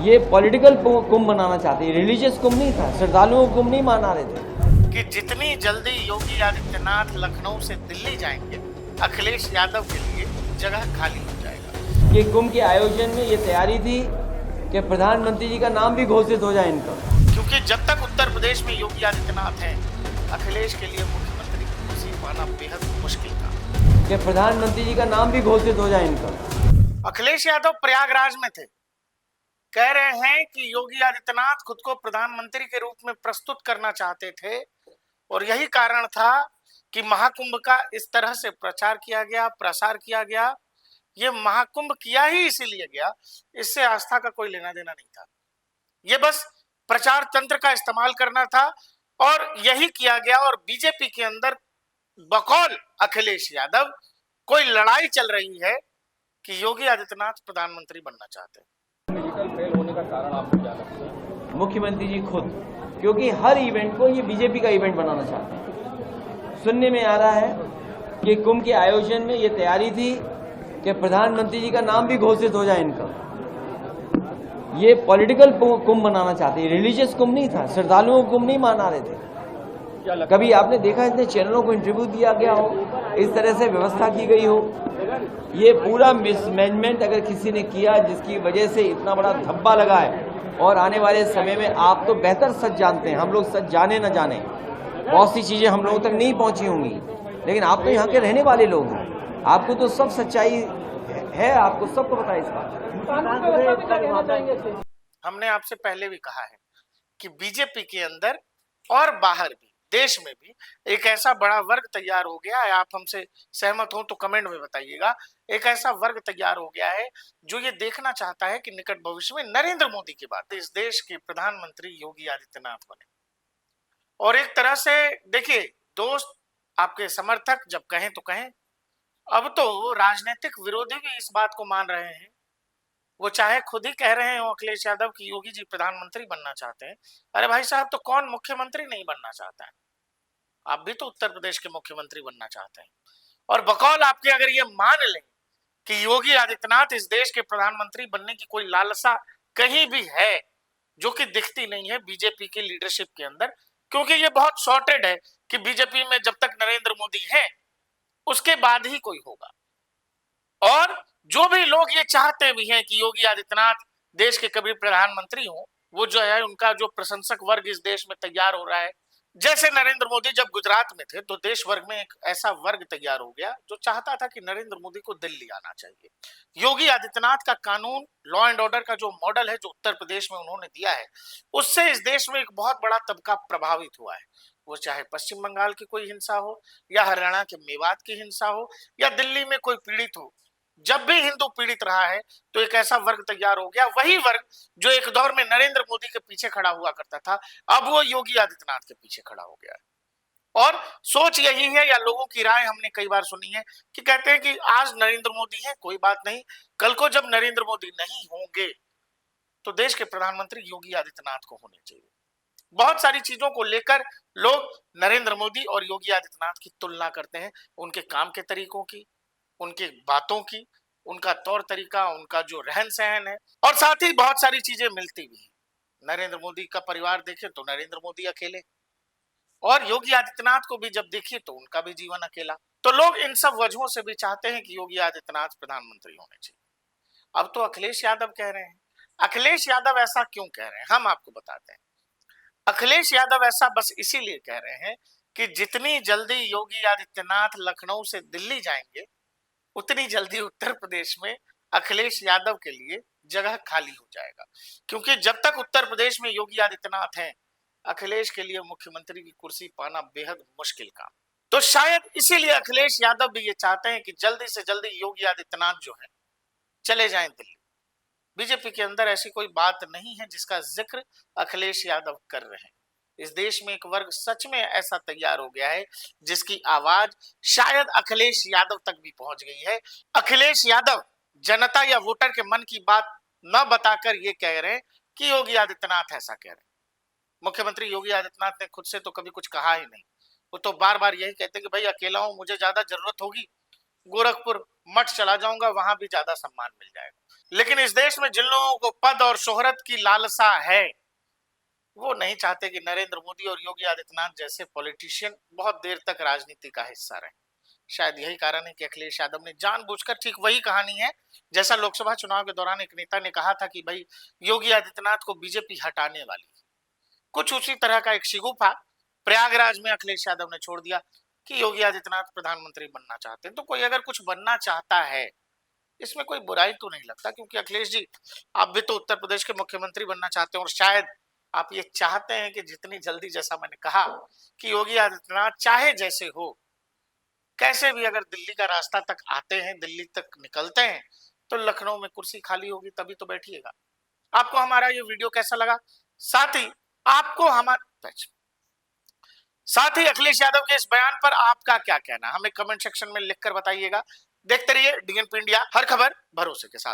ये पॉलिटिकल कुंभ बनाना चाहते हैं, रिलीजियस कुंभ नहीं था। श्रद्धालुओं को कुंभ नहीं मना रहे थे कि जितनी जल्दी योगी आदित्यनाथ लखनऊ से दिल्ली जाएंगे, अखिलेश यादव के लिए जगह खाली हो जाएगा। कि कुंभ के आयोजन में ये तैयारी थी कि प्रधानमंत्री जी का नाम भी घोषित हो जाए इनका, क्योंकि जब तक उत्तर प्रदेश में योगी आदित्यनाथ हैं, अखिलेश के लिए मुख्यमंत्री की कुर्सी पाना बेहद मुश्किल था। कि प्रधानमंत्री जी का नाम भी घोषित हो जाए इनका। अखिलेश यादव प्रयागराज में थे, कह रहे हैं कि योगी आदित्यनाथ खुद को प्रधानमंत्री के रूप में प्रस्तुत करना चाहते थे और यही कारण था कि महाकुंभ का इस तरह से प्रचार किया गया, प्रसार किया गया। ये महाकुंभ किया ही इसीलिए गया, इससे आस्था का कोई लेना देना नहीं था। ये बस प्रचार तंत्र का इस्तेमाल करना था और यही किया गया। और बीजेपी के अंदर बकौल अखिलेश यादव कोई लड़ाई चल रही है कि योगी आदित्यनाथ प्रधानमंत्री बनना चाहते हैं। फेल होने का कारण आपको क्या लगता है? मुख्यमंत्री जी खुद, क्योंकि हर इवेंट को ये बीजेपी का इवेंट बनाना चाहते हैं। सुनने में आ रहा है कि कुंभ के आयोजन में ये तैयारी थी कि प्रधानमंत्री जी का नाम भी घोषित हो जाए इनका। ये पॉलिटिकल कुंभ बनाना चाहते हैं, रिलीजियस कुंभ नहीं था। श्रद्धालुओं को कुंभ नहीं मना रहे थे। कभी आपने देखा इतने चैनलों को इंटरव्यू दिया गया हो, इस तरह से व्यवस्था की गई हो? ये पूरा मिसमैनेजमेंट अगर किसी ने किया जिसकी वजह से इतना बड़ा धब्बा लगा है, और आने वाले समय में आप तो बेहतर सच जानते हैं, हम लोग सच जाने न जाने, बहुत सी चीजें हम लोगों तक नहीं पहुंची होंगी, लेकिन आप तो यहाँ के रहने वाले लोग हैं, आपको तो सब सच्चाई है, आपको सबको पता है इस बात। हमने आपसे पहले भी कहा है कि बीजेपी के अंदर और बाहर भी, देश में भी एक ऐसा बड़ा वर्ग तैयार हो गया है। आप हमसे सहमत हो तो कमेंट में बताइएगा। एक ऐसा वर्ग तैयार हो गया है जो ये देखना चाहता है कि निकट भविष्य में नरेंद्र मोदी के बाद इस देश के प्रधानमंत्री योगी आदित्यनाथ बने। और एक तरह से देखिए, दोस्त आपके समर्थक जब कहें तो कहें, अब तो राजनीतिक विरोधी भी इस बात को मान रहे हैं। वो चाहे खुद ही कह रहे हो अखिलेश यादव कि योगी जी प्रधानमंत्री बनना चाहते हैं। अरे भाई साहब, तो कौन मुख्यमंत्री नहीं बनना चाहता है? आप भी तो उत्तर प्रदेश के मुख्यमंत्री बनना चाहते हैं। और बकौल आपके अगर ये मान लें कि योगी आदित्यनाथ इस देश के प्रधानमंत्री बनने की कोई लालसा कहीं भी है, जो कि दिखती नहीं है बीजेपी की लीडरशिप के अंदर, क्योंकि ये बहुत सॉर्टेड है कि बीजेपी में जब तक नरेंद्र मोदी है उसके बाद ही कोई होगा। और जो भी लोग ये चाहते भी हैं कि योगी आदित्यनाथ देश के कभी प्रधानमंत्री हो, वो जो है उनका जो प्रशंसक वर्ग इस देश में तैयार हो रहा है। जैसे नरेंद्र मोदी जब गुजरात में थे तो देश वर्ग में एक ऐसा वर्ग तैयार हो गया जो चाहता था कि नरेंद्र मोदी को दिल्ली आना चाहिए। योगी आदित्यनाथ का कानून, लॉ एंड ऑर्डर का जो मॉडल है जो उत्तर प्रदेश में उन्होंने दिया है, उससे इस देश में एक बहुत बड़ा तबका प्रभावित हुआ है। वो चाहे पश्चिम बंगाल की कोई हिंसा हो, या हरियाणा के मेवात की हिंसा हो, या दिल्ली में कोई पीड़ित हो, जब भी हिंदू पीड़ित रहा है तो एक ऐसा वर्ग तैयार हो गया, वही वर्ग जो एक दौर में नरेंद्र मोदी के पीछे खड़ा हुआ करता था, अब वो योगी आदित्यनाथ के पीछे खड़ा हो गया है। और सोच यही है, या लोगों की राय हमने कई बार सुनी है कि कहते हैं कि आज नरेंद्र मोदी है, कोई बात नहीं, कल को जब नरेंद्र मोदी नहीं होंगे तो देश के प्रधानमंत्री योगी आदित्यनाथ को होने चाहिए। बहुत सारी चीजों को लेकर लोग नरेंद्र मोदी और योगी आदित्यनाथ की तुलना करते हैं, उनके काम के तरीकों की, उनकी बातों की, उनका तौर तरीका, उनका जो रहन सहन है, और साथ ही बहुत सारी चीजें मिलती भी हैं। नरेंद्र मोदी का परिवार देखे तो नरेंद्र मोदी अकेले, और योगी आदित्यनाथ को भी जब देखिए तो उनका भी जीवन अकेला। तो लोग इन सब वजहों से भी चाहते हैं कि योगी आदित्यनाथ प्रधानमंत्री होने चाहिए। अब तो अखिलेश यादव कह रहे हैं। अखिलेश यादव ऐसा क्यों कह रहे हैं, हम आपको बताते हैं। अखिलेश यादव ऐसा बस इसीलिए कह रहे हैं कि जितनी जल्दी योगी आदित्यनाथ लखनऊ से दिल्ली जाएंगे, उतनी जल्दी उत्तर प्रदेश में अखिलेश यादव के लिए जगह खाली हो जाएगा। क्योंकि जब तक उत्तर प्रदेश में योगी आदित्यनाथ हैं, अखिलेश के लिए मुख्यमंत्री की कुर्सी पाना बेहद मुश्किल काम। तो शायद इसीलिए अखिलेश यादव भी ये चाहते हैं कि जल्दी से जल्दी योगी आदित्यनाथ जो है चले जाएं दिल्ली। बीजेपी के अंदर ऐसी कोई बात नहीं है जिसका जिक्र अखिलेश यादव कर रहे हैं। इस देश में एक वर्ग सच में ऐसा तैयार हो गया है जिसकी आवाज शायद अखिलेश यादव तक भी पहुंच गई है। अखिलेश यादव जनता या वोटर के मन की बात न बताकर ये कह रहे हैं कि योगी आदित्यनाथ ऐसा कह रहे हैं। मुख्यमंत्री योगी आदित्यनाथ ने खुद से तो कभी कुछ कहा ही नहीं। वो तो बार बार यही कहते हैं कि भाई अकेला हूं, मुझे ज्यादा जरूरत होगी गोरखपुर मठ चला जाऊंगा, वहां भी ज्यादा सम्मान मिल जाएगा। लेकिन इस देश में जिन लोगों को पद और शोहरत की लालसा है, वो नहीं चाहते कि नरेंद्र मोदी और योगी आदित्यनाथ जैसे पॉलिटिशियन बहुत देर तक राजनीति का हिस्सा रहे। शायद यही कारण है कि अखिलेश यादव ने जानबूझकर, ठीक वही कहानी है जैसा लोकसभा चुनाव के दौरान एक नेता ने कहा था कि भाई योगी आदित्यनाथ को बीजेपी हटाने वाली है, कुछ उसी तरह का एक शिगुफा प्रयागराज में अखिलेश यादव ने छोड़ दिया कि योगी आदित्यनाथ प्रधानमंत्री बनना चाहते हैं। तो कोई अगर कुछ बनना चाहता है, इसमें कोई बुराई तो नहीं लगता, क्योंकि अखिलेश जी आप भी तो उत्तर प्रदेश के मुख्यमंत्री बनना चाहते हैं, और शायद आप ये चाहते हैं कि जितनी जल्दी, जैसा मैंने कहा कि योगी आदित्यनाथ चाहे जैसे हो, कैसे भी अगर दिल्ली का रास्ता तक आते हैं, दिल्ली तक निकलते हैं, तो लखनऊ में कुर्सी खाली होगी तभी तो बैठिएगा। आपको हमारा ये वीडियो कैसा लगा, साथ ही आपको हमारा साथ ही अखिलेश यादव के इस बयान पर आपका क्या कहना, हमें कमेंट सेक्शन में लिखकर बताइएगा। देखते रहिए डीएनपी इंडिया, हर खबर भरोसे के साथ।